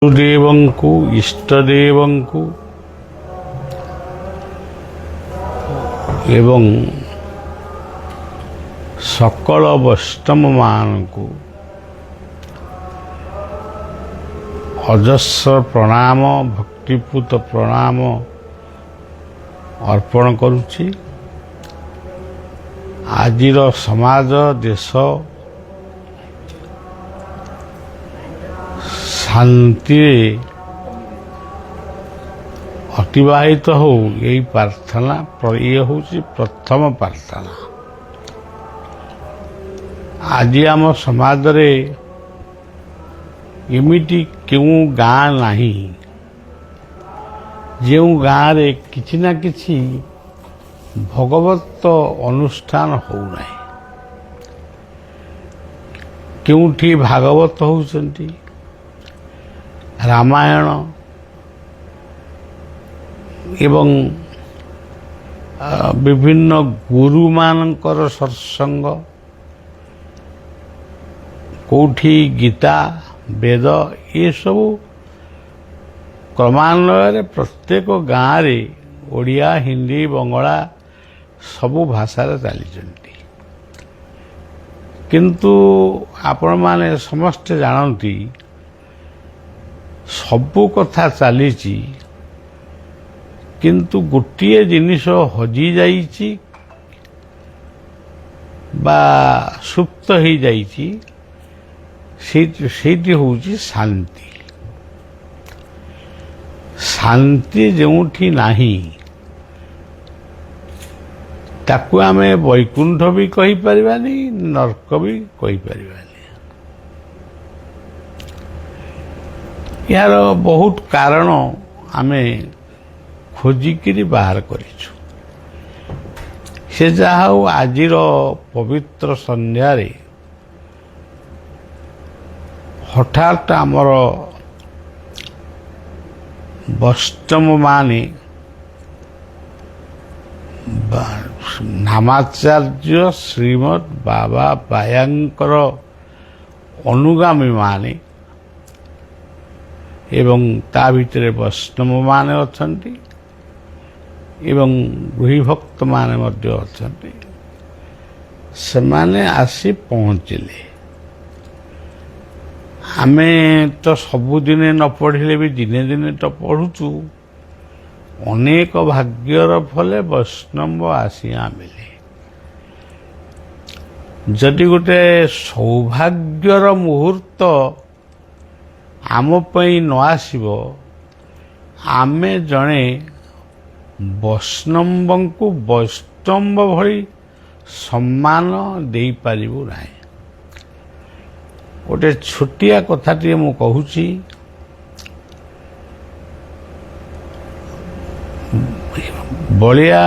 ଗୁରୁଦେବଙ୍କୁ ଇଷ୍ଟଦେବଙ୍କୁ ଏବଂ ସକଳ ବୈଷ୍ଣବମାନଙ୍କୁ ଅଜସ୍ର ପ୍ରଣାମ, ଭକ୍ତିପୂତ ପ୍ରଣାମ ଅର୍ପଣ କରୁଛି। ଆଜିର ସମାଜ, ଦେଶ ଶାନ୍ତିରେ ଅତିବାହିତ ହଉ, ଏଇ ପ୍ରାର୍ଥନା। ଇଏ ହେଉଛି ପ୍ରଥମ ପ୍ରାର୍ଥନା। ଆଜି ଆମ ସମାଜରେ ଏମିତି କେଉଁ ଗାଁ ନାହିଁ ଯେଉଁ ଗାଁରେ କିଛି ନା କିଛି ଭଗବତ ଅନୁଷ୍ଠାନ ହେଉନାହିଁ। କେଉଁଠି ଭାଗବତ ହେଉଛନ୍ତି, ରାମାୟଣ ଏବଂ ବିଭିନ୍ନ ଗୁରୁମାନଙ୍କର ସତ୍ସଙ୍ଗ, କେଉଁଠି ଗୀତା, ବେଦ, ଏସବୁ କ୍ରମାନ୍ୱୟରେ ପ୍ରତ୍ୟେକ ଗାଁରେ ଓଡ଼ିଆ, ହିନ୍ଦୀ, ବଙ୍ଗଳା ସବୁ ଭାଷାରେ ଚାଲିଛନ୍ତି। କିନ୍ତୁ ଆପଣମାନେ ସମସ୍ତେ ଜାଣନ୍ତି ସବୁ କଥା ଚାଲିଛି, କିନ୍ତୁ ଗୋଟିଏ ଜିନିଷ ହଜିଯାଇଛି ବା ସୁପ୍ତ ହେଇଯାଇଛି, ସେଇଟି ହେଉଛି ଶାନ୍ତି। ଶାନ୍ତି ଯେଉଁଠି ନାହିଁ ତାକୁ ଆମେ ବୈକୁଣ୍ଠ ବି କହିପାରିବାନି, ନର୍କ ବି କହିପାରିବାନି। ଏହାର ବହୁତ କାରଣ ଆମେ ଖୋଜିକିରି ବାହାର କରିଛୁ। ସେ ଯାହା ହେଉ, ଆଜିର ପବିତ୍ର ସନ୍ଧ୍ୟାରେ ହଠାତ୍ ଆମର ବୈଷ୍ଣବମାନେ ନାମାଚାର୍ଯ୍ୟ ଶ୍ରୀମଦ୍ ବାବା ବାୟାଙ୍କର ଅନୁଗାମୀମାନେ ଏବଂ ତା ଭିତରେ ବୈଷ୍ଣବମାନେ ଅଛନ୍ତି ଏବଂ ଗୃହୀଭକ୍ତମାନେ ମଧ୍ୟ ଅଛନ୍ତି। ସେମାନେ ଆସି ପହଞ୍ଚିଲେ। ଆମେ ତ ସବୁଦିନେ ନ ପଢ଼ିଲେ ବି ଦିନେ ଦିନେ ତ ପଢ଼ୁଛୁ। ଅନେକ ଭାଗ୍ୟର ଫଲେ ବୈଷ୍ଣବ ଆସି ଆମିଲେ। ଯଦି ଗୋଟେ ସୌଭାଗ୍ୟର ମୁହୂର୍ତ୍ତ ଆମ ପାଇଁ ନ ଆସିବ, ଆମେ ଜଣେ ବୈଷ୍ଣବଙ୍କୁ ବୈଷ୍ଣବ ଭଳି ସମ୍ମାନ ଦେଇପାରିବୁ ନାହିଁ। ଗୋଟେ ଛୋଟିଆ କଥାଟିଏ ମୁଁ କହୁଛି। ବଳିଆ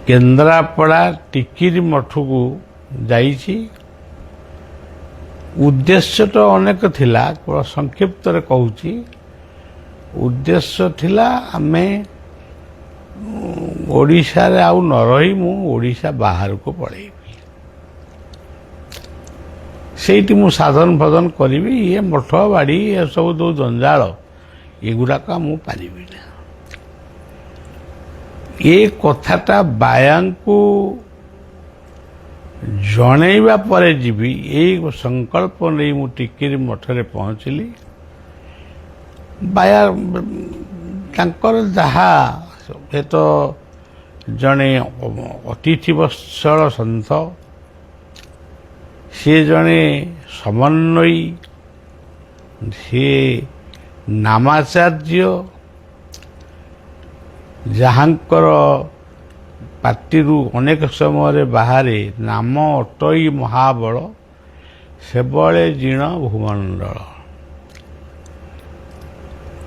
କେନ୍ଦ୍ରାପଡ଼ା ଟିକିରି ମଠକୁ ଯାଇଛି। ଉଦ୍ଦେଶ୍ୟ ତ ଅନେକ ଥିଲା, ସଂକ୍ଷିପ୍ତରେ କହୁଛି। ଉଦ୍ଦେଶ୍ୟ ଥିଲା ଆମେ ଓଡ଼ିଶାରେ ଆଉ ନ ରହି ମୁଁ ଓଡ଼ିଶା ବାହାରକୁ ପଳେଇବି। ସେଇଠି ମୁଁ ସାଧନ ଫାଧନ କରିବି। ଇଏ ମଠ ବାଡ଼ି ଏସବୁ ଯେଉଁ ଜଞ୍ଜାଳ, ଏଗୁଡ଼ାକ ମୁଁ ପାରିବି ନା। ଏ କଥାଟା ବାୟାଙ୍କୁ ଜଣେଇବା ପରେ ଯିବି, ଏଇ ସଂକଳ୍ପ ନେଇ ମୁଁ ଟିକିରି ମଠରେ ପହଞ୍ଚିଲି। ବାୟା ତାଙ୍କର ଯାହା, ସେ ତ ଜଣେ ଅତିଥି ବତ୍ସଳ ସନ୍ଥ, ସିଏ ଜଣେ ସମନ୍ୱୟୀ, ସିଏ ନାମାଚାର୍ଯ୍ୟ, ଯାହାଙ୍କର ପାଟିରୁ ଅନେକ ସମୟରେ ବାହାରେ ନାମ ଅଟଇ ମହାବଳ, ସେବଳେ ଜିଣ ଭୂମଣ୍ଡଳ।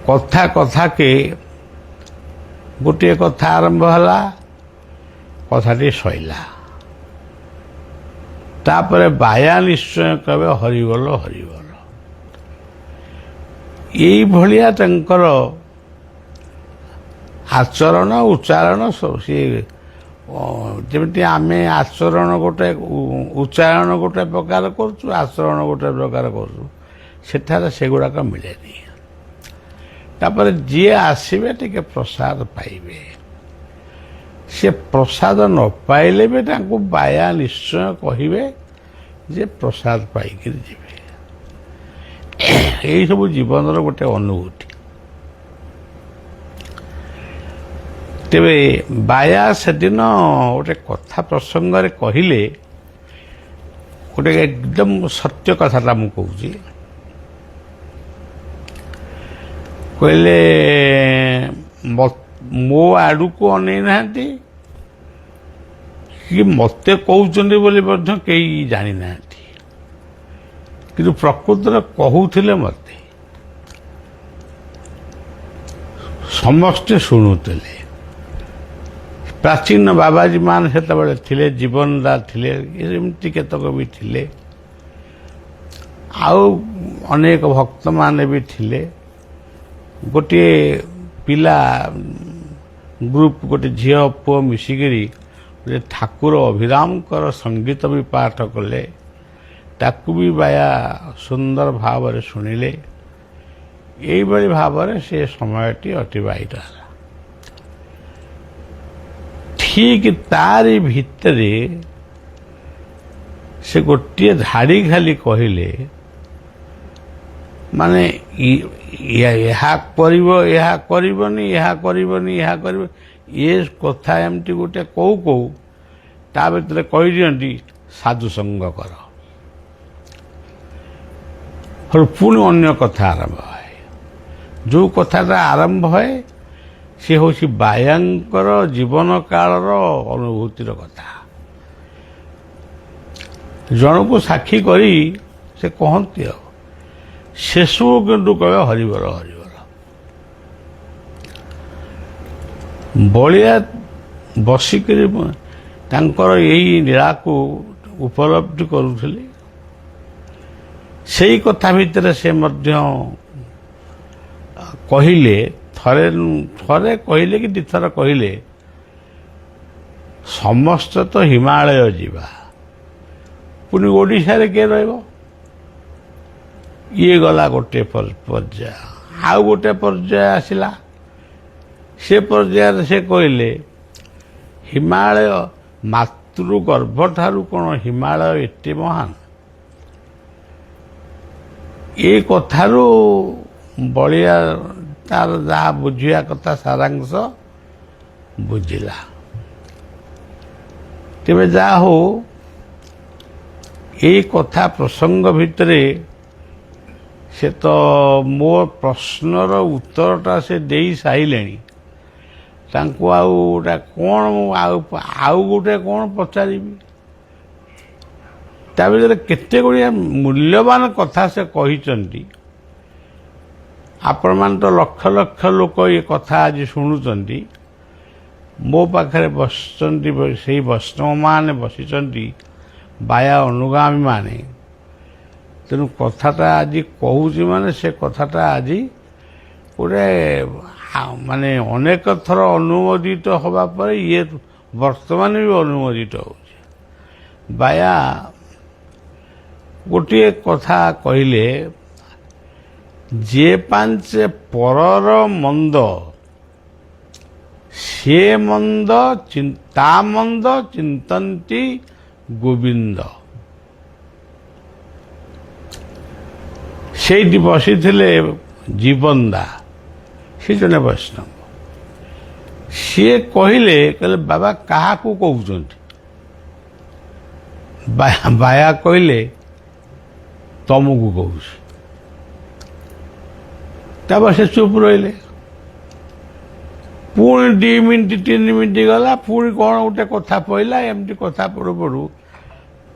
କଥା କଥାକେ ଗୋଟିଏ କଥା ଆରମ୍ଭ ହେଲା, କଥାଟି ସଇଲା। ତାପରେ ବାୟା ନିଶ୍ଚୟ କହିବେ ହରିବୋଲ ହରିବୋଲ। ଏଇଭଳିଆ ତାଙ୍କର ଆଚରଣ ଉଚ୍ଚାରଣ ସବୁ। ସିଏ ଯେମିତି ଆମେ ଆଚରଣ ଗୋଟେ, ଉଚ୍ଚାରଣ ଗୋଟେ ପ୍ରକାର କରୁଛୁ, ଆଚରଣ ଗୋଟେ ପ୍ରକାର କରୁଛୁ, ସେଠାରେ ସେଗୁଡ଼ାକ ମିଳେନି। ତାପରେ ଯିଏ ଆସିବେ ଟିକେ ପ୍ରସାଦ ପାଇବେ, ସେ ପ୍ରସାଦ ନ ପାଇଲେ ବି ତାଙ୍କୁ ବାୟା ନିଶ୍ଚୟ କହିବେ ଯେ ପ୍ରସାଦ ପାଇକିରି ଯିବେ। ଏଇସବୁ ଜୀବନର ଗୋଟେ ଅନୁଭୂତି। ତେବେ ବାୟା ସେଦିନ ଗୋଟେ କଥା ପ୍ରସଙ୍ଗରେ କହିଲେ, ଗୋଟେ ଏକଦମ ସତ୍ୟ କଥାଟା ମୁଁ କହୁଛି। କହିଲେ ମୋ ଆଡ଼କୁ ଅନେଇ ନାହାନ୍ତି କି ମୋତେ କହୁଛନ୍ତି ବୋଲି ମଧ୍ୟ କେହି ଜାଣିନାହାନ୍ତି, କିନ୍ତୁ ପ୍ରକୃତରେ କହୁଥିଲେ ମୋତେ, ସମସ୍ତେ ଶୁଣୁଥିଲେ। ପ୍ରାଚୀନ ବାବାଜୀ ମାନେ ସେତେବେଳେ ଥିଲେ, ଜୀବନଦାର ଥିଲେ, ଏମିତି କେତେକ ବି ଥିଲେ, ଆଉ ଅନେକ ଭକ୍ତମାନେ ବି ଥିଲେ। ଗୋଟିଏ ପିଲା ଗ୍ରୁପ, ଗୋଟେ ଝିଅ ପୁଅ ମିଶିକିରି ଗୋଟେ ଠାକୁର ଅଭିରାମଙ୍କର ସଙ୍ଗୀତ ବି ପାଠ କଲେ, ତାକୁ ବି ବାୟା ସୁନ୍ଦର ଭାବରେ ଶୁଣିଲେ। ଏଇଭଳି ଭାବରେ ସେ ସମୟଟି ଅତିବାହିତ ହେଲା। ଠିକ୍ ତାରି ଭିତରେ ସେ ଗୋଟିଏ ଧାଡ଼ି ଖାଲି କହିଲେ, ମାନେ ଏହା କରିବ, ଏହା କରିବନି, ଏହା କରିବନି, ଏହା କରିବ, ଏ କଥା ଏମିତି ଗୋଟେ କହୁ କହୁ ତା ଭିତରେ କହିଦିଅନ୍ତି ସାଧୁସଙ୍ଗ କର। ପୁଣି ଅନ୍ୟ କଥା ଆରମ୍ଭ ହୁଏ। ଯେଉଁ କଥାଟା ଆରମ୍ଭ ହୁଏ ସେ ହେଉଛି ବାୟାଙ୍କର ଜୀବନ କାଳର ଅନୁଭୂତିର କଥା। ଜଣକୁ ସାକ୍ଷୀ କରି ସେ କହନ୍ତି, ଆଉ ଶେଷକୁ କିନ୍ତୁ କହିବେ ହରିବର ହରିବର। ବଳିଆ ବସିକରି ତାଙ୍କର ଏଇ ଲୀଳାକୁ ଉପଲବ୍ଧି କରୁଥିଲେ। ସେଇ କଥା ଭିତରେ ସେ ମଧ୍ୟ କହିଲେ, ଥରେ କହିଲେ କି ଦୁଇଥର କହିଲେ, ସମସ୍ତେ ତ ହିମାଳୟ ଯିବା, ପୁଣି ଓଡ଼ିଶାରେ କିଏ ରହିବ? ଇଏ ଗଲା ଗୋଟେ ପର୍ଯ୍ୟାୟ। ଆଉ ଗୋଟେ ପର୍ଯ୍ୟାୟ ଆସିଲା। ସେ ପର୍ଯ୍ୟାୟରେ ସେ କହିଲେ, ହିମାଳୟ ମାତୃ ଗର୍ଭଠାରୁ କ'ଣ ହିମାଳୟ ଏତେ ମହାନ? ଏ କଥାରୁ ବଳିଆ ତାର ଯାହା ବୁଝିବା କଥା ସାରାଂଶ ବୁଝିଲା। ତେବେ ଯାହା ହଉ, ଏଇ କଥା ପ୍ରସଙ୍ଗ ଭିତରେ ସେ ତ ମୋ ପ୍ରଶ୍ନର ଉତ୍ତରଟା ସେ ଦେଇ ସାରିଲେଣି। ତାଙ୍କୁ ଆଉ କ'ଣ ଆଉ ଗୋଟେ କ'ଣ ପଚାରିବି? ତା ଭିତରେ କେତେ ଗୁଡ଼ିଏ ମୂଲ୍ୟବାନ କଥା ସେ କହିଛନ୍ତି। ଆପଣମାନେ ତ ଲକ୍ଷ ଲକ୍ଷ ଲୋକ ଏ କଥା ଆଜି ଶୁଣୁଛନ୍ତି। ମୋ ପାଖରେ ବସିଛନ୍ତି ସେଇ ବୈଷ୍ଣବମାନେ ବସିଛନ୍ତି, ବାୟା ଅନୁଗାମୀମାନେ। ତେଣୁ କଥାଟା ଆଜି କହୁଛି ମାନେ ସେ କଥାଟା ଆଜି ଗୋଟେ ମାନେ ଅନେକ ଥର ଅନୁମୋଦିତ ହେବା ପରେ ଇଏ ବର୍ତ୍ତମାନ ବି ଅନୁମୋଦିତ ହେଉଛି। ବାୟା ଗୋଟିଏ କଥା କହିଲେ, ଯେ ପାଞ୍ଚେ ପରର ମନ୍ଦ, ସେ ମନ୍ଦ ତା ମନ୍ଦ ଚିନ୍ତନ୍ତି ଗୋବିନ୍ଦ। ସେଇଠି ବସିଥିଲେ ଜୀବନଦା, ସେ ଜଣେ ବୈଷ୍ଣବ। ସିଏ କହିଲେ ବାବା କାହାକୁ କହୁଛନ୍ତି? ବାୟା କହିଲେ, ତମକୁ କହୁଛି। ତାପରେ ସେ ଚୁପ ରହିଲେ। ପୁଣି 2 ମିନିଟ୍ 3 ମିନିଟ୍ ଗଲା, ପୁଣି କ'ଣ ଗୋଟେ କଥା ପଡ଼ିଲା। ଏମିତି କଥା ପଡ଼ୁ ପଡ଼ୁ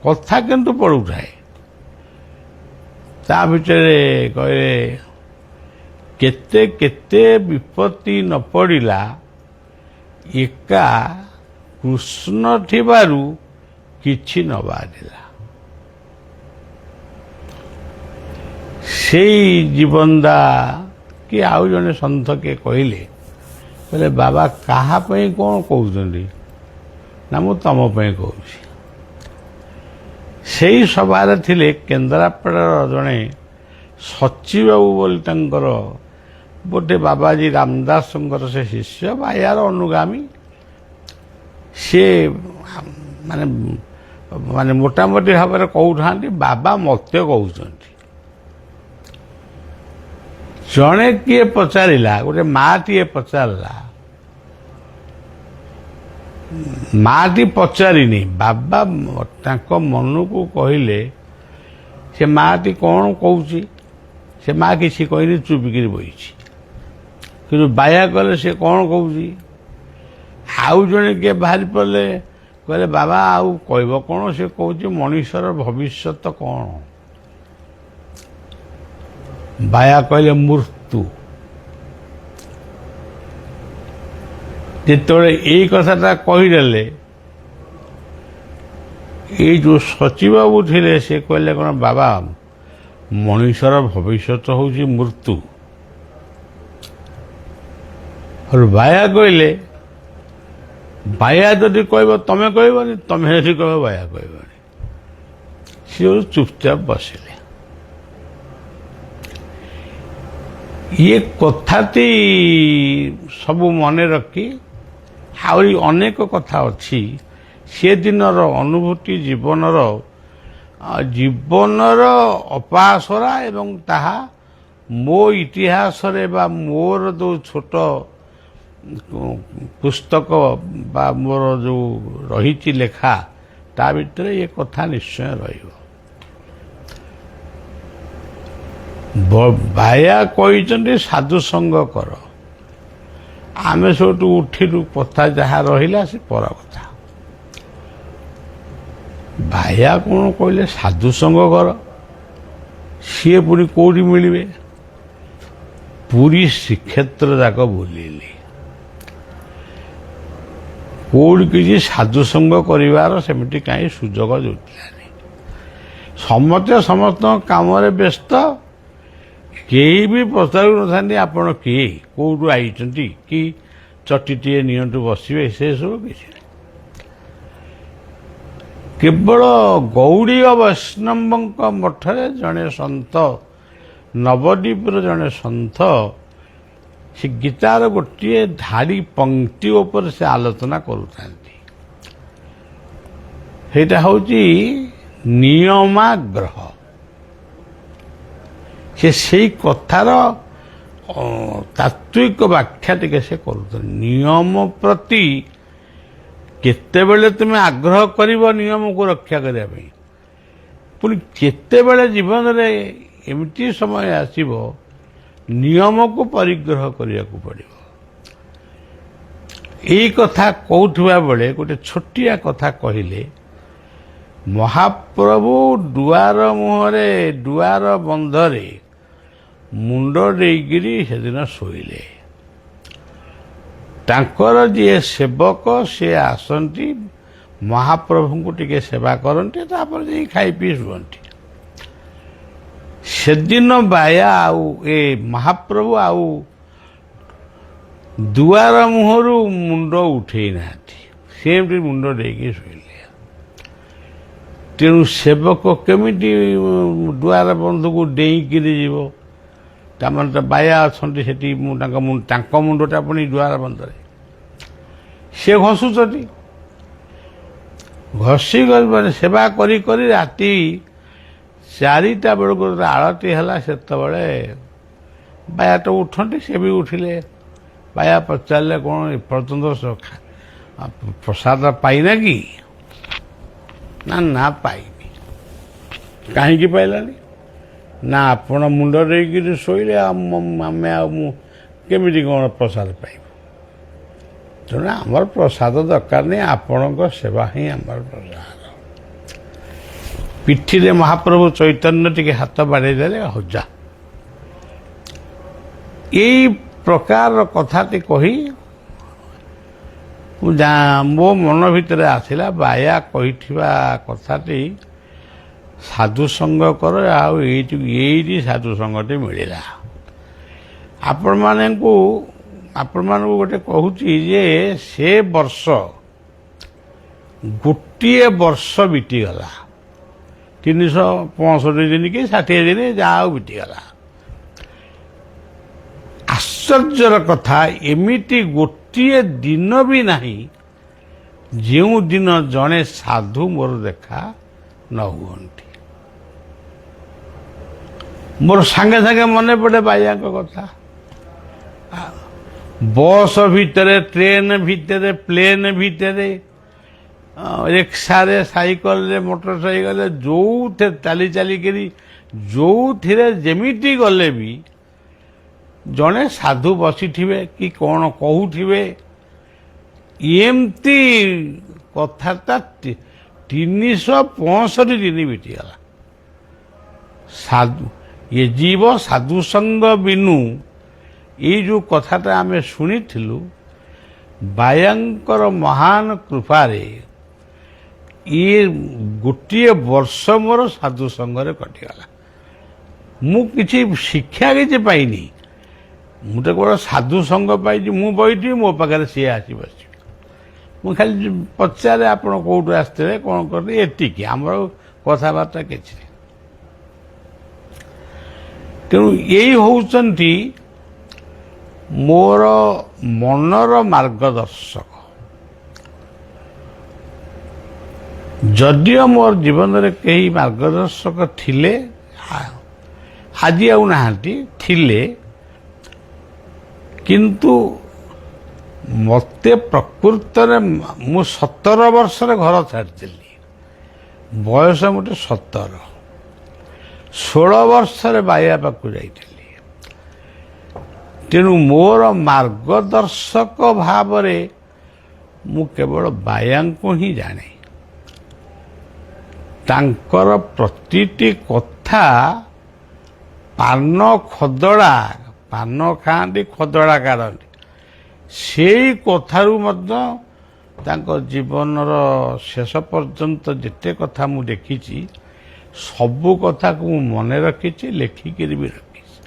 କଥା କିନ୍ତୁ ପଡ଼ୁଥାଏ। ତା ଭିତରେ କହିଲେ, କେତେ କେତେ ବିପତ୍ତି ନ ପଡ଼ିଲା, ଏକା କୃଷ୍ଣ ଥିବାରୁ କିଛି ନ ବାହାରିଲା। ସେଇ ଜୀବନଦା କି ଆଉ ଜଣେ ସନ୍ଥ କିଏ କହିଲେ ବାବା କାହା ପାଇଁ କ'ଣ କହୁଛନ୍ତି? ନା ମୁଁ ତମ ପାଇଁ କହୁଛି। ସେଇ ସଭାରେ ଥିଲେ କେନ୍ଦ୍ରାପଡ଼ାର ଜଣେ ସଚିବାବୁ ବୋଲି ତାଙ୍କର ଗୋଟେ ବାବାଜୀ ରାମଦାସଙ୍କର ସେ ଶିଷ୍ୟ ବା ଏହାର ଅନୁଗାମୀ ସେ ମାନେ ମାନେ ମୋଟାମୋଟି ଭାବରେ କହୁଥାନ୍ତି ବାବା ମୋତେ କହୁଛନ୍ତି। ଜଣେ କିଏ ପଚାରିଲା, ଗୋଟେ ମାଟିଏ ପଚାରିଲା, ମାଟି ପଚାରିନି, ବାବା ତାଙ୍କ ମନକୁ କହିଲେ ସେ ମାଟି କ'ଣ କହୁଛି, ସେ ମା କିଛି କହିନି, ଚୁପିକିରି ବହିଛି। କିନ୍ତୁ ବାୟା କଲେ ସେ କ'ଣ କହୁଛି। ଆଉ ଜଣେ କିଏ ବାହାରି ପଡ଼ିଲେ, କହିଲେ ବାବା ଆଉ କହିବ କ'ଣ, ସେ କହୁଛି ମଣିଷର ଭବିଷ୍ୟତ କ'ଣ। ବାୟା କହିଲେ ମୃତ୍ୟୁ। ଯେତେବେଳେ ଏଇ କଥାଟା କହିଦେଲେ, ଏଇ ଯେଉଁ ସଚିବାବୁ ଥିଲେ ସେ କହିଲେ କ'ଣ ବାବା ମଣିଷର ଭବିଷ୍ୟତ ହେଉଛି ମୃତ୍ୟୁ। ବାୟା କହିଲେ ବାୟା ଯଦି କହିବ ତମେ କହିବନି, ତମେ ଯଦି କହିବ ବାୟା କହିବନି। ସିଏ ଚୁପଚାପ ବସିଲେ। ଇଏ କଥାଟି ସବୁ ମନେ ରଖି ଆହୁରି ଅନେକ କଥା ଅଛି। ସେଦିନର ଅନୁଭୂତି ଜୀବନର ଅପାସରା ଏବଂ ତାହା ମୋ ଇତିହାସରେ ବା ମୋର ଯେଉଁ ଛୋଟ ପୁସ୍ତକ ବା ମୋର ଯେଉଁ ରହିଛି ଲେଖା, ତା ଭିତରେ ଏ କଥା ନିଶ୍ଚୟ ରହିବ। ବାୟା କହିଛନ୍ତି ସାଧୁସଙ୍ଗ କର। ଆମେ ସବୁଠୁ ଉଠିଲୁ, କଥା ଯାହା ରହିଲା ସେ ପର କଥା। ବାୟା କ'ଣ କହିଲେ ସାଧୁସଙ୍ଗ କର, ସିଏ ପୁଣି କେଉଁଠି ମିଳିବେ? ପୁରୀ ଶ୍ରୀକ୍ଷେତ୍ର ଯାକ ବୁଲିଲି, କେଉଁଠି କିଛି ସାଧୁସଙ୍ଗ କରିବାର ସେମିତି କାହିଁ ସୁଯୋଗ ଜୁଟିଲାନି। ସମସ୍ତେ ସମସ୍ତଙ୍କ କାମରେ ବ୍ୟସ୍ତ। କେହି ବି ପଚାରୁନଥାନ୍ତି ଆପଣ କିଏ, କେଉଁଠୁ ଆଇଛନ୍ତି, କି ଚଟିଟିଏ ନିଅନ୍ତୁ ବସିବେ, ସେସବୁ କିଛି ନାହିଁ। କେବଳ ଗୌଡ଼ୀୟ ବୈଷ୍ଣବଙ୍କ ମଠରେ ଜଣେ ସନ୍ଥ, ନବଦ୍ୱୀପର ଜଣେ ସନ୍ଥ, ସେ ଗୀତାର ଗୋଟିଏ ଧାଡ଼ି ପଙ୍କ୍ତି ଉପରେ ସେ ଆଲୋଚନା କରୁଥାନ୍ତି। ସେଇଟା ହେଉଛି ନିୟମାଗ୍ରହ। ସେ ସେଇ କଥାର ତାତ୍ତ୍ୱିକ ବ୍ୟାଖ୍ୟା ଟିକେ ସେ କରୁଛନ୍ତି। ନିୟମ ପ୍ରତି କେତେବେଳେ ତୁମେ ଆଗ୍ରହ କରିବ ନିୟମକୁ ରକ୍ଷା କରିବା ପାଇଁ, ପୁଣି କେତେବେଳେ ଜୀବନରେ ଏମିତି ସମୟ ଆସିବ ନିୟମକୁ ପରିଗ୍ରହ କରିବାକୁ ପଡ଼ିବ। ଏଇ କଥା କହୁଥିବା ବେଳେ ଗୋଟେ ଛୋଟିଆ କଥା କହିଲେ, ମହାପ୍ରଭୁ ଦୁଆର ମୁହଁରେ, ଦୁଆର ବନ୍ଧରେ ମୁଣ୍ଡ ଦେଇକିରି ସେଦିନ ଶୋଇଲେ। ତାଙ୍କର ଯିଏ ସେବକ ସେ ଆସନ୍ତି, ମହାପ୍ରଭୁଙ୍କୁ ଟିକେ ସେବା କରନ୍ତି, ତାପରେ ଯାଇ ଖାଇ ପିଇ ଶୁଅନ୍ତି। ସେଦିନ ବାୟା ଆଉ ଏ ମହାପ୍ରଭୁ ଆଉ ଦୁଆର ମୁହଁରୁ ମୁଣ୍ଡ ଉଠେଇ ନାହାନ୍ତି, ସେମିତି ମୁଣ୍ଡ ଦେଇକି ଶୋଇଲେ। ତେଣୁ ସେବକ କେମିତି ଦୁଆର ବନ୍ଧୁକୁ ଡେଇଁକିରି ଯିବ? ତାମାନେ ତ ବାୟା ଅଛନ୍ତି ସେଠି, ତାଙ୍କ ମୁଣ୍ଡଟା ପୁଣି ଦୁଆର ବନ୍ଧରେ। ସେ ଘଷୁଛନ୍ତି, ଘଷି ମାନେ ସେବା କରି କରି ରାତି 4ଟା ବେଳକୁ ଆଳତି ହେଲା। ସେତେବେଳେ ବାୟା ତ ଉଠନ୍ତି, ସେ ବି ଉଠିଲେ। ବାୟା ପଚାରିଲେ କ'ଣ ଏପର୍ଯ୍ୟନ୍ତ ପ୍ରସାଦ ପାଇନା କି? ନା ପାଇନି। କାହିଁକି ପାଇଲାନି? ନା ଆପଣ ମୁଣ୍ଡ ଦେଇକିରି ଶୋଇଲେ, ଆମେ ଆଉ ମୁଁ କେମିତି କ'ଣ ପ୍ରସାଦ ପାଇବୁ? ତେଣୁ ଆମର ପ୍ରସାଦ ଦରକାର ନାହିଁ, ଆପଣଙ୍କ ସେବା ହିଁ ଆମର ପ୍ରସାଦ। ପିଠିରେ ମହାପ୍ରଭୁ ଚୈତନ୍ୟ ଟିକେ ହାତ ବାଡ଼େଇ ଦେଲେ, ହଉ ଯା। ଏଇ ପ୍ରକାରର କଥାଟି କହି ମୋ ମନ ଭିତରେ ଆସିଲା, ବାୟା କହିଥିବା କଥାଟି ସାଧୁସଙ୍ଗ କର, ଆଉ ଏଇଠି ସାଧୁସଙ୍ଗଟି ମିଳିଲା। ଆପଣମାନଙ୍କୁ ଗୋଟେ କହୁଛି ଯେ ସେ ବର୍ଷ ଗୋଟିଏ ବର୍ଷ ବିତିଗଲା। 365 ଦିନ କି 60 ଦିନ ଯାହା ଆଉ ବିତିଗଲା। ଆଶ୍ଚର୍ଯ୍ୟର କଥା, ଏମିତି ଗୋଟିଏ ଦିନ ବି ନାହିଁ ଯେଉଁ ଦିନ ଜଣେ ସାଧୁ ମୋର ଦେଖା ନ ହୁଅନ୍ତି। ମୋର ସାଙ୍ଗେ ସାଙ୍ଗେ ମନେ ପଡ଼େ ବାଇଆଙ୍କ କଥା। ବସ୍ ଭିତରେ, ଟ୍ରେନ୍ ଭିତରେ, ପ୍ଲେନ୍ ଭିତରେ, ରିକ୍ସାରେ, ସାଇକେଲରେ, ମୋଟର ସାଇକେଲରେ, ଯେଉଁଥିରେ ଚାଲି ଚାଲିକରି ଯେଉଁଥିରେ ଯେମିତି ଗଲେ ବି ଜଣେ ସାଧୁ ବସିଥିବେ କି କ'ଣ କହୁଥିବେ। ଏମିତି କଥାଟା 365 ଦିନ ବିତିଗଲା। ସାଧୁ ଏ ଜୀବ ସାଧୁସଙ୍ଗ ବିନୁ, ଏଇ ଯେଉଁ କଥାଟା ଆମେ ଶୁଣିଥିଲୁ, ବାୟାଙ୍କର ମହାନ କୃପାରେ ଇଏ ଗୋଟିଏ ବର୍ଷ ମୋର ସାଧୁସଙ୍ଗରେ କଟିଗଲା। ମୁଁ କିଛି ଶିକ୍ଷା କିଛି ପାଇନି, ମୁଁ ତ କେବଳ ସାଧୁସଙ୍ଗ ପାଇଛି। ମୁଁ ବଇଥିବି, ମୋ ପାଖରେ ସିଏ ଆସି ବସିବେ। ମୁଁ ଖାଲି ପଚାରେ ଆପଣ କେଉଁଠୁ ଆସିଥିଲେ, କ'ଣ କରିଥିଲେ, ଏତିକି। ଆମର କଥାବାର୍ତ୍ତା କିଛି ନାହିଁ। ତେଣୁ ଏଇ ହେଉଛନ୍ତି ମୋର ମନର ମାର୍ଗଦର୍ଶକ। ଯଦିଓ ମୋର ଜୀବନରେ କେହି ମାର୍ଗଦର୍ଶକ ଥିଲେ, ଆଜି ଆଉ ନାହାନ୍ତି, ଥିଲେ, କିନ୍ତୁ ମୋତେ ପ୍ରକୃତରେ ମୁଁ 17 ବର୍ଷରେ ଘର ଛାଡ଼ିଥିଲି। ବୟସ ମୋଟେ 17। 16 ବର୍ଷରେ ବାୟା ପାଖକୁ ଯାଇଥିଲି। ତେଣୁ ମୋର ମାର୍ଗଦର୍ଶକ ଭାବରେ ମୁଁ କେବଳ ବାୟାଙ୍କୁ ହିଁ ଜାଣେ। ତାଙ୍କର ପ୍ରତିଟି କଥା, ପାନ ଖଦଡ଼ା, ପାନ ଖାଆନ୍ତି, ଖଦଡ଼ା କାଢ଼ନ୍ତି, ସେଇ କଥାରୁ ମଧ୍ୟ ତାଙ୍କ ଜୀବନର ଶେଷ ପର୍ଯ୍ୟନ୍ତ ଯେତେ କଥା ମୁଁ ଦେଖିଛି, ସବୁ କଥାକୁ ମୁଁ ମନେ ରଖିଛି, ଲେଖିକିରି ବି ରଖିଛି।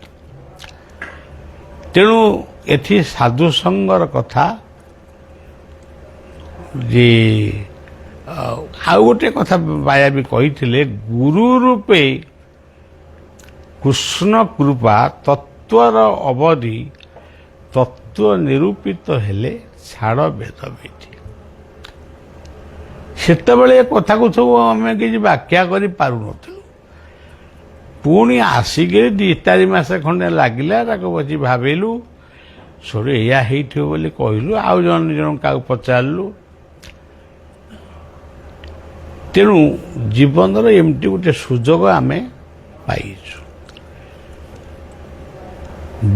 ତେଣୁ ଏଠି ସାଧୁସଙ୍ଗର କଥା ଯେ, ଆଉ ଗୋଟେ କଥା ବାୟା ବି କହିଥିଲେ, ଗୁରୁ ରୂପେ କୃଷ୍ଣ କୃପା, ତତ୍ଵର ଅବଧି, ତତ୍ଵ ନିରୂପିତ ହେଲେ ଛାଡ଼ ବେଦ ବିଧି। ସେତେବେଳେ ଏ କଥାକୁ ସବୁ ଆମେ କିଛି ବ୍ୟାଖ୍ୟା କରିପାରୁନଥିଲୁ। ପୁଣି ଆସିକିରି 2-4 ମାସ ଖଣ୍ଡେ ଲାଗିଲା, ତାକୁ ବସି ଭାବିଲୁ, ସୋରେ ଏଇଆ ହେଇଥିବ ବୋଲି କହିଲୁ, ଆଉ ଜଣେ କାହାକୁ ପଚାରିଲୁ। ତେଣୁ ଜୀବନର ଏମିତି ଗୋଟେ ସୁଯୋଗ ଆମେ ପାଇଛୁ।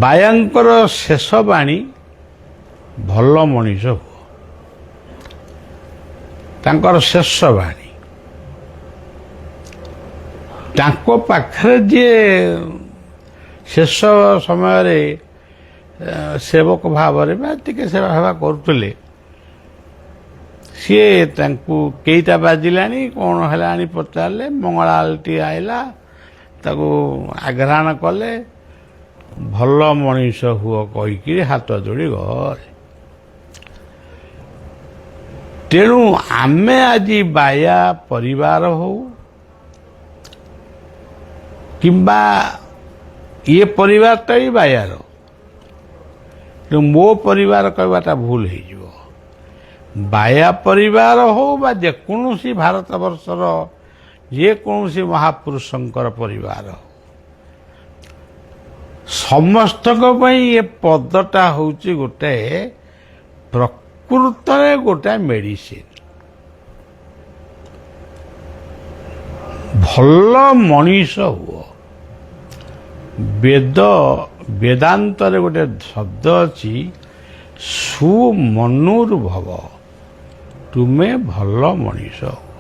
ବାୟାଙ୍କର ଶେଷ ବାଣୀ, ଭଲ ମଣିଷ ହୁଅ। ତାଙ୍କର ଶେଷ ବାଣୀ। ତାଙ୍କ ପାଖରେ ଯିଏ ଶେଷ ସମୟରେ ସେବକ ଭାବରେ ବା ଟିକେ ସେବା ଫେବା କରୁଥିଲେ, ସିଏ ତାଙ୍କୁ କେଇଟା ବାଜିଲାଣି, କ'ଣ ହେଲାଣି ପଚାରିଲେ। ମଙ୍ଗଳା ଆଳତି ଆଇଲା, ତାକୁ ଆଘ୍ରାଣ କଲେ, ଭଲ ମଣିଷ ହୁଅ କହିକିରି ହାତ ଯୋଡ଼ି ଗଲେ। ତେଣୁ ଆମେ ଆଜି ବାୟା ପରିବାର ହଉ କିମ୍ବା ଇଏ ପରିବାରଟା ବି ବାୟାର, ତେଣୁ ମୋ ପରିବାର କହିବାଟା ଭୁଲ ହେଇଯିବ। ବାୟା ପରିବାର ହଉ ବା ଯେକୌଣସି ଭାରତବର୍ଷର ଯେକୌଣସି ମହାପୁରୁଷଙ୍କର ପରିବାର, ସମସ୍ତଙ୍କ ପାଇଁ ଏ ପଦଟା ହେଉଛି ଗୋଟେ ପ୍ରକୃତରେ ଗୋଟେ ମେଡିସିନ। ଭଲ ମଣିଷ ହୁଅ। ବେଦାନ୍ତରେ ଗୋଟେ ଶବ୍ଦ ଅଛି, ସୁମନୁର୍ଭବ, ତୁମେ ଭଲ ମଣିଷ ହୁଅ।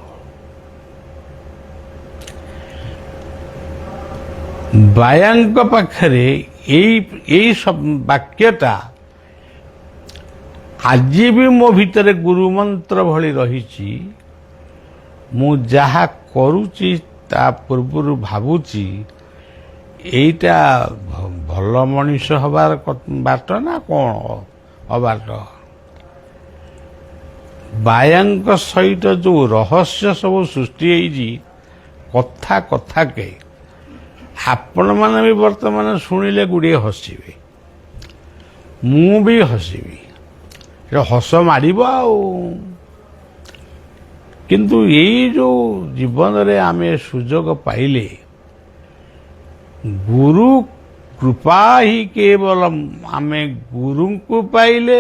ବାୟାଙ୍କ ପାଖରେ ଏଇ ବାକ୍ୟଟା ଆଜି ବି ମୋ ଭିତରେ ଗୁରୁମନ୍ତ୍ର ଭଳି ରହିଛି। ମୁଁ ଯାହା କରୁଛି ତା ପୂର୍ବରୁ ଭାବୁଛି, ଏଇଟା ଭଲ ମଣିଷ ହବାର ବାଟ ନା କ'ଣ ଅବାଟ। ବାୟାଙ୍କ ସହିତ ଯେଉଁ ରହସ୍ୟ ସବୁ ସୃଷ୍ଟି ହେଇଛି, କଥା କଥାକେ ଆପଣମାନେ ବି ବର୍ତ୍ତମାନ ଶୁଣିଲେ ଗୁଡ଼ିଏ ହସିବେ, ମୁଁ ବି ହସିବି, ହସ ମାଡ଼ିବ ଆଉ। କିନ୍ତୁ ଏଇ ଯେଉଁ ଜୀବନରେ ଆମେ ସୁଯୋଗ ପାଇଲେ, ଗୁରୁ କୃପା ହିଁ କେବଳ, ଆମେ ଗୁରୁଙ୍କୁ ପାଇଲେ,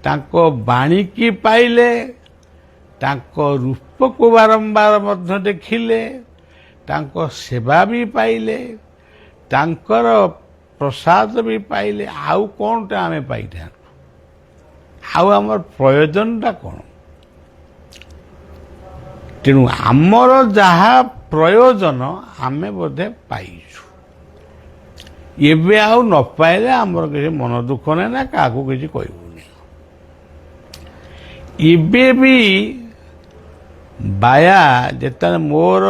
ତାଙ୍କ ବାଣୀକି ପାଇଲେ, ତାଙ୍କ ରୂପକୁ ବାରମ୍ବାର ମଧ୍ୟ ଦେଖିଲେ, ତାଙ୍କ ସେବା ବି ପାଇଲେ, ତାଙ୍କର ପ୍ରସାଦ ବି ପାଇଲେ। ଆଉ କ'ଣଟା ଆମେ ପାଇଥାନ୍ତୁ? ଆଉ ଆମର ପ୍ରୟୋଜନଟା କ'ଣ? ତେଣୁ ଆମର ଯାହା ପ୍ରୟୋଜନ ଆମେ ବୋଧେ ପାଇଛୁ। ଏବେ ଆଉ ନ ପାଇଲେ ଆମର କିଛି ମନ ଦୁଃଖ ନାହିଁ, ନା କାହାକୁ କିଛି କହିବୁନି। ଏବେ ବି ବାୟା ଯେତେବେଳେ ମୋର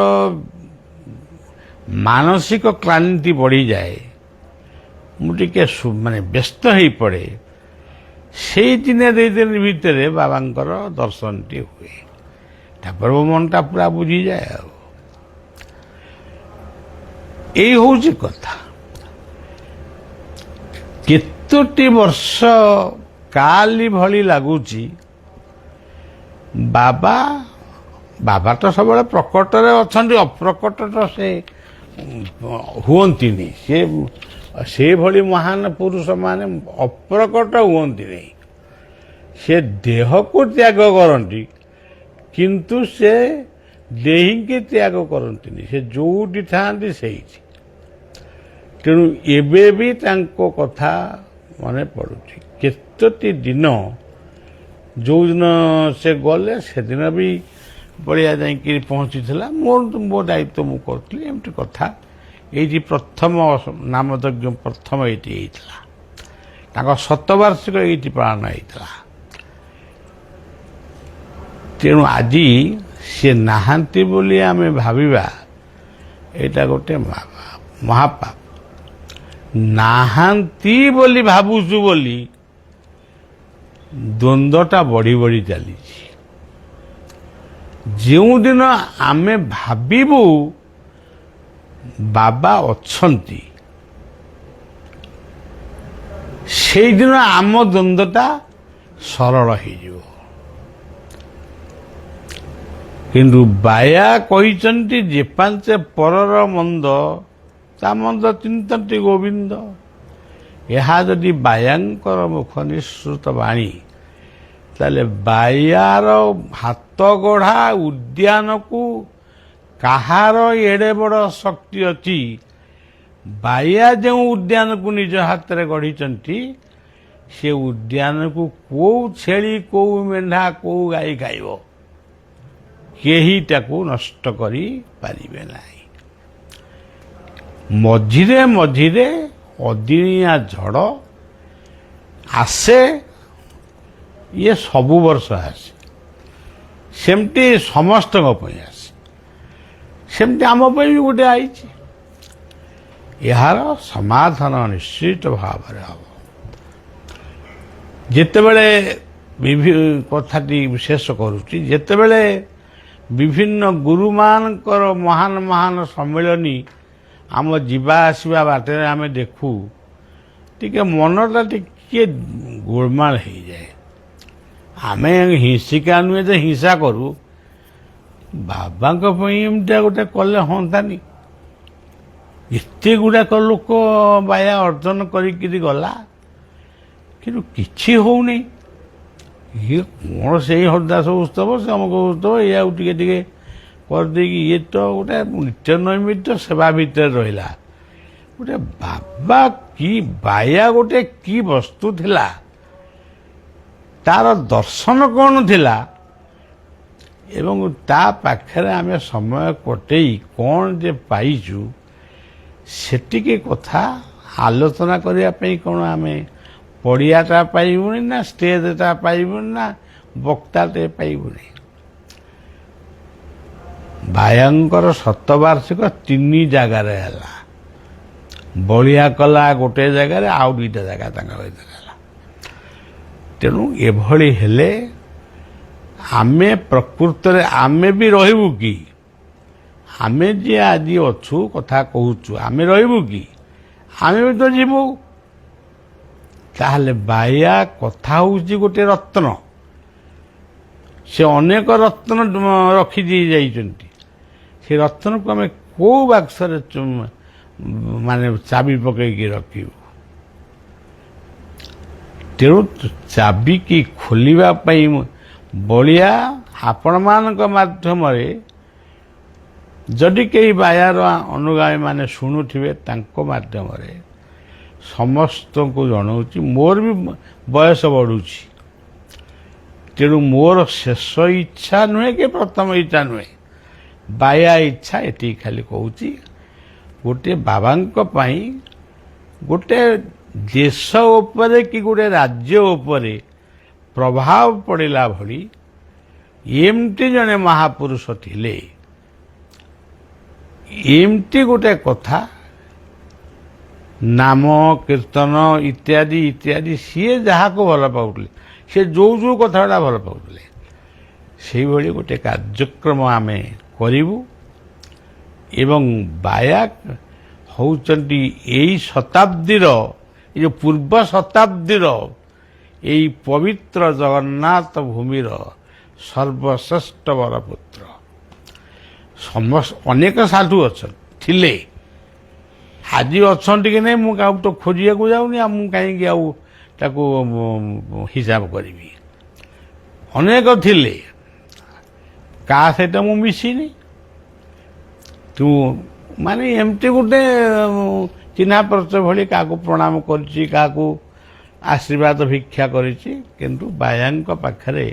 ମାନସିକ କ୍ଳାନ୍ତି ବଢ଼ିଯାଏ, ମୁଁ ଟିକେ ମାନେ ବ୍ୟସ୍ତ ହେଇପଡ଼େ, ସେଇ ଦିନେ ଦୁଇ ଦିନ ଭିତରେ ବାବାଙ୍କର ଦର୍ଶନଟି ହୁଏ। ତାପରେ ମୋ ମନଟା ପୁରା ବୁଝିଯାଏ। ଆଉ ଏଇ ହେଉଛି କଥା। କେତୋଟି ବର୍ଷ କାଲି ଭଳି ଲାଗୁଛି, ବାବା ତ ସବୁବେଳେ ପ୍ରକଟରେ ଅଛନ୍ତି, ଅପ୍ରକଟ ତ ସେ ହୁଅନ୍ତିନି। ସେଭଳି ମହାନ ପୁରୁଷମାନେ ଅପ୍ରକଟ ହୁଅନ୍ତିନି। ସେ ଦେହକୁ ତ୍ୟାଗ କରନ୍ତି, କିନ୍ତୁ ସେ ଦେହୀକି ତ୍ୟାଗ କରନ୍ତିନି। ସେ ଯୋଉଠି ଥାଆନ୍ତି ସେଇଠି। ତେଣୁ ଏବେ ବି ତାଙ୍କ କଥା ମନେ ପଡ଼ୁଛି। କେତୋଟି ଦିନ, ଯେଉଁଦିନ ସେ ଗଲେ ସେଦିନ ବି ବଳିଆ ଯାଇକି ପହଞ୍ଚିଥିଲା। ମୋ ଦାୟିତ୍ୱ ମୁଁ କରୁଥିଲି, ଏମିତି କଥା। ଏଇଠି ପ୍ରଥମ ନାମଯଜ୍ଞ ପ୍ରଥମ ଏଇଠି ହେଇଥିଲା। ତାଙ୍କ ଶତବାର୍ଷିକ ଏଇଠି ପାଳନ ହେଇଥିଲା। ତେଣୁ ଆଜି ସେ ନାହାନ୍ତି ବୋଲି ଆମେ ଭାବିବା, ଏଇଟା ଗୋଟେ ମହାପାପ। ନାହାନ୍ତି ବୋଲି ଭାବୁଛୁ ବୋଲି ଦ୍ୱନ୍ଦ୍ୱଟା ବଢ଼ି ବଢ଼ି ଚାଲିଛି। ଯେଉଁଦିନ ଆମେ ଭାବିବୁ ବାବା ଅଛନ୍ତି, ସେଇଦିନ ଆମ ଦ୍ୱନ୍ଦ୍ୱଟା ସରଳ ହେଇଯିବ। କିନ୍ତୁ ବାୟା କହିଛନ୍ତି, ଯେ ପାଞ୍ଚେ ପରର ମନ୍ଦ ତା ମନ୍ଦ ଚିନ୍ତନ୍ତି ଗୋବିନ୍ଦ। ଏହା ଯଦି ବାୟାଙ୍କର ମୁଖ ନିଃସୃତ ବାଣୀ, ତାହେଲେ ବାୟାର ହାତ ଗଢ଼ା ଉଦ୍ୟାନକୁ କାହାର ଏଡ଼େ ବଡ଼ ଶକ୍ତି ଅଛି? ବାୟା ଯେଉଁ ଉଦ୍ୟାନକୁ ନିଜ ହାତରେ ଗଢ଼ିଛନ୍ତି, ସେ ଉଦ୍ୟାନକୁ କୋଉ ଛେଳି, କୋଉ ମେଣ୍ଢା, କୋଉ ଗାଈ ଖାଇବ? କେହି ତାକୁ ନଷ୍ଟ କରିପାରିବେ ନାହିଁ। ମଝିରେ ମଝିରେ ଅଦିନିଆ ଝଡ଼ ଆସେ, ଇଏ ସବୁ ବର୍ଷ ଆସେ। ସେମିତି ସମସ୍ତଙ୍କ ପାଇଁ ଆସେ, ସେମିତି ଆମ ପାଇଁ ବି ଗୋଟେ ଆଇଛି। ଏହାର ସମାଧାନ ନିଶ୍ଚିତ ଭାବରେ ହେବ। ଯେତେବେଳେ କଥାଟି ବିଶେଷ କରୁଛି, ଯେତେବେଳେ ବିଭିନ୍ନ ଗୁରୁମାନଙ୍କର ମହାନ ମହାନ ସମ୍ମିଳନୀ ଆମ ଯିବା ଆସିବା ବାଟରେ ଆମେ ଦେଖୁ, ଟିକେ ମନଟା ଟିକେ ଗୋଳମାଳ ହେଇଯାଏ। ଆମେ ହିଂସିକା ନୁହେଁ ଯେ ହିଂସା କରୁ, ବାବାଙ୍କ ପାଇଁ ଏମିତିଆ ଗୋଟେ କଲେ ହୁଅନ୍ତାନି? ଏତେ ଗୁଡ଼ାକ ଲୋକ ବାୟା ଅର୍ଜନ କରିକିରି ଗଲା, କିନ୍ତୁ କିଛି ହଉନି। ଇଏ କ'ଣ ସେଇ ହରିଦାସ ଉତ୍ସବ, ସେ ଅମକ ଉତ୍ସବ, ଏଇଆକୁ ଟିକେ ଟିକେ କରିଦେଇକି ଇଏ ତ ଗୋଟେ ନିତ୍ୟ ନୈମିତ୍ୟ ସେବା ଭିତରେ ରହିଲା। ଗୋଟେ ବାବା କି ବାୟା ଗୋଟେ କି ବସ୍ତୁ ଥିଲା, ତାର ଦର୍ଶନ କ'ଣ ଥିଲା, ଏବଂ ତା ପାଖରେ ଆମେ ସମୟ କଟେଇ କ'ଣ ଯେ ପାଇଛୁ, ସେତିକି କଥା ଆଲୋଚନା କରିବା ପାଇଁ କ'ଣ ଆମେ ପଡ଼ିଆଟା ପାଇବୁନି, ନା ଷ୍ଟେଜଟା ପାଇବୁନି, ନା ବକ୍ତାଟେ ପାଇବୁନି? ବାୟାଙ୍କର ଶତବାର୍ଷିକ 3 ଜାଗାରେ ହେଲା। ବଳିଆ କଲା ଗୋଟେ ଜାଗାରେ, ଆଉ 2ଟା ଜାଗା ତାଙ୍କ ଭିତରେ ହେଲା। ତେଣୁ ଏଭଳି ହେଲେ ଆମେ ପ୍ରକୃତରେ ଆମେ ବି ରହିବୁ କି? ଆମେ ଯିଏ ଆଜି ଅଛୁ କଥା କହୁଛୁ ଆମେ ରହିବୁ କି? ଆମେ ବି ତ ଯିବୁ। ତାହେଲେ ବାୟା କଥା ହେଉଛି ଗୋଟେ ରତ୍ନ। ସେ ଅନେକ ରତ୍ନ ରଖିଦେଇ ଯାଇଛନ୍ତି। ସେ ରତ୍ନକୁ ଆମେ କୋଉ ବାକ୍ସରେ ମାନେ ଚାବି ପକେଇକି ରଖିବୁ? ତେଣୁ ଚାବିକି ଖୋଲିବା ପାଇଁ ବଳିଆ ଆପଣମାନଙ୍କ ମାଧ୍ୟମରେ ଯଦି କେହି ବାୟାର ଅନୁଗାମୀ ମାନେ ଶୁଣୁଥିବେ ତାଙ୍କ ମାଧ୍ୟମରେ ସମସ୍ତଙ୍କୁ ଜଣାଉଛି। ମୋର ବି ବୟସ ବଢ଼ୁଛି, ତେଣୁ ମୋର ଶେଷ ଇଚ୍ଛା ନୁହେଁ କି ପ୍ରଥମ ଇଚ୍ଛା ନୁହେଁ, ବାୟା ଇଚ୍ଛା ଏତିକି ଖାଲି କହୁଛି। ଗୋଟେ ବାବାଙ୍କ ପାଇଁ ଗୋଟେ ଦେଶ ଉପରେ କି ଗୋଟେ ରାଜ୍ୟ ଉପରେ ପ୍ରଭାବ ପଡ଼ିଲା ଭଳି ଏମିତି ଜଣେ ମହାପୁରୁଷ ଥିଲେ। ଏମିତି ଗୋଟେ କଥା ନାମ କୀର୍ତ୍ତନ ଇତ୍ୟାଦି ଇତ୍ୟାଦି ସିଏ ଯାହାକୁ ଭଲ ପାଉଥିଲେ, ସେ ଯୋଉ କଥାଟା ଭଲ ପାଉଥିଲେ, ସେଇଭଳି ଗୋଟେ କାର୍ଯ୍ୟକ୍ରମ ଆମେ କରିବୁ। ଏବଂ ବାୟା ହେଉଛନ୍ତି ଏଇ ଶତାବ୍ଦୀର, ଏ ଯେଉଁ ପୂର୍ବ ଶତାବ୍ଦୀର ଏଇ ପବିତ୍ର ଜଗନ୍ନାଥ ଭୂମିର ସର୍ବଶ୍ରେଷ୍ଠ ବରପୁତ୍ର। ଅନେକ ସାଧୁ ଥିଲେ, ଆଜି ଅଛନ୍ତି କି ନାହିଁ ମୁଁ କାହାକୁ ତ ଖୋଜିବାକୁ ଯାଉନି। ଆଉ ମୁଁ କାହିଁକି ଆଉ ତାକୁ ହିସାବ କରିବି? ଅନେକ ଥିଲେ, କାହା ସହିତ ମୁଁ ମିଶିନି। ତୁ ମାନେ ଏମିତି ଗୋଟେ ଚିହ୍ନା ପରିଚୟ ଭଳି କାହାକୁ ପ୍ରଣାମ କରିଛି, କାହାକୁ ଆଶୀର୍ବାଦ ଭିକ୍ଷା କରିଛି। କିନ୍ତୁ ବାୟାଙ୍କ ପାଖରେ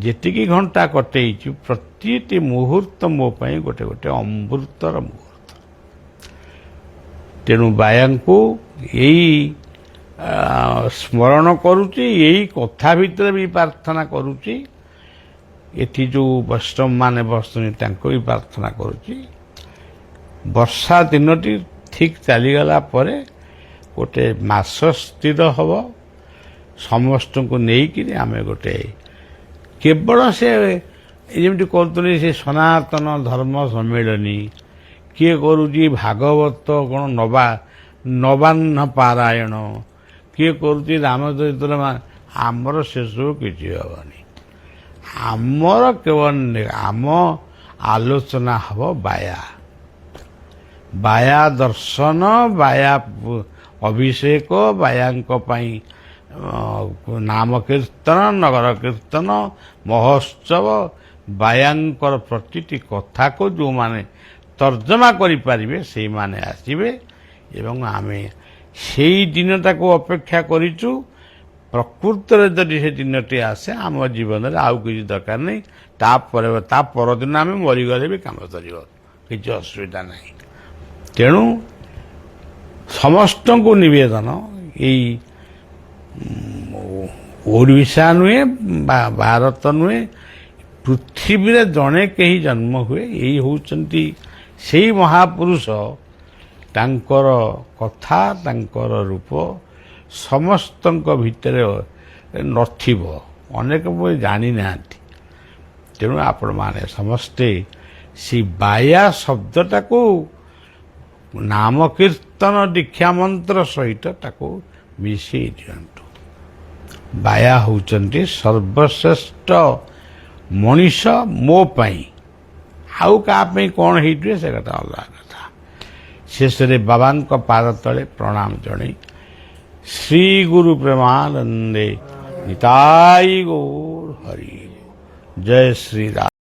ଯେତିକି ଘଣ୍ଟା କଟେଇଛି ପ୍ରତିଟି ମୁହୂର୍ତ୍ତ ମୋ ପାଇଁ ଗୋଟେ ଗୋଟେ ଅମୃତର ମୁହୂର୍ତ୍ତ। ତେଣୁ ବାୟାଙ୍କୁ ଏଇ ସ୍ମରଣ କରୁଛି, ଏଇ କଥା ଭିତରେ ବି ପ୍ରାର୍ଥନା କରୁଛି। ଏଠି ଯେଉଁ ବୈଷ୍ଣବମାନେ ବସୁଛନ୍ତି ତାଙ୍କୁ ବି ପ୍ରାର୍ଥନା କରୁଛି। ବର୍ଷା ଦିନଟି ଠିକ୍ ଚାଲିଗଲା ପରେ ଗୋଟେ ମାସ ସ୍ଥିର ହେବ, ସମସ୍ତଙ୍କୁ ନେଇକିରି ଆମେ ଗୋଟେ କେବଳ ସେ ଯେମିତି କରୁଥିଲେ ସେ ସନାତନ ଧର୍ମ ସମ୍ମିଳନୀ, କିଏ କରୁଛି ଭାଗବତ କ'ଣ ନବାନ୍ନ ପାରାୟଣ, କିଏ କରୁଛି ରାମଚରିତ୍ର। ଆମର ସେସବୁ କିଛି ହେବନି। ଆମର କେବଳ ଆମ ଆଲୋଚନା ହେବ ବାୟା ଦର୍ଶନ, ବାୟା ଅଭିଷେକ, ବାୟାଙ୍କ ପାଇଁ ନାମ କୀର୍ତ୍ତନ, ନଗର କୀର୍ତ୍ତନ, ମହୋତ୍ସବ। ବାୟାଙ୍କର ପ୍ରତିଟି କଥାକୁ ଯେଉଁମାନେ ତର୍ଜମା କରିପାରିବେ ସେଇମାନେ ଆସିବେ ଏବଂ ଆମେ ସେଇ ଦିନଟାକୁ ଅପେକ୍ଷା କରିଛୁ। ପ୍ରକୃତରେ ଯଦି ସେ ଦିନଟି ଆସେ ଆମ ଜୀବନରେ ଆଉ କିଛି ଦରକାର ନାହିଁ। ତା ପରଦିନ ଆମେ ମରିଗଲେ ବି କାମ କରିବ, କିଛି ଅସୁବିଧା ନାହିଁ। ତେଣୁ ସମସ୍ତଙ୍କୁ ନିବେଦନ, ଏଇ ଓଡ଼ିଶା ନୁହେଁ ବା ଭାରତ ନୁହେଁ, ପୃଥିବୀରେ ଜଣେ କେହି ଜନ୍ମ ହୁଏ, ଏଇ ହେଉଛନ୍ତି ସେଇ ମହାପୁରୁଷ। ତାଙ୍କର କଥା, ତାଙ୍କର ରୂପ ସମସ୍ତଙ୍କ ଭିତରେ ନଥିବ, ଅନେକ ଜାଣିନାହାନ୍ତି। ତେଣୁ ଆପଣମାନେ ସମସ୍ତେ ସେ ବାୟା ଶବ୍ଦଟାକୁ ନାମ କୀର୍ତ୍ତନ ଦୀକ୍ଷା ମନ୍ତ୍ର ସହିତ ତାକୁ ମିଶେଇ ଦିଅନ୍ତୁ। ବାୟା ହେଉଛନ୍ତି ସର୍ବଶ୍ରେଷ୍ଠ ମଣିଷ ମୋ ପାଇଁ। ଆଉ କାହା ପାଇଁ କ'ଣ ହେଇଥିବେ ସେ କଥା ଅଲଗା କଥା। ଶେଷରେ ବାବାଙ୍କ ପାଦ ତଳେ ପ୍ରଣାମ ଜଣାଇ ଶ୍ରୀ ଗୁରୁ ପ୍ରେମାନନ୍ଦେ ନିତାଇ ଗୌର ହରି। ଜୟ ଶ୍ରୀ ରାମ।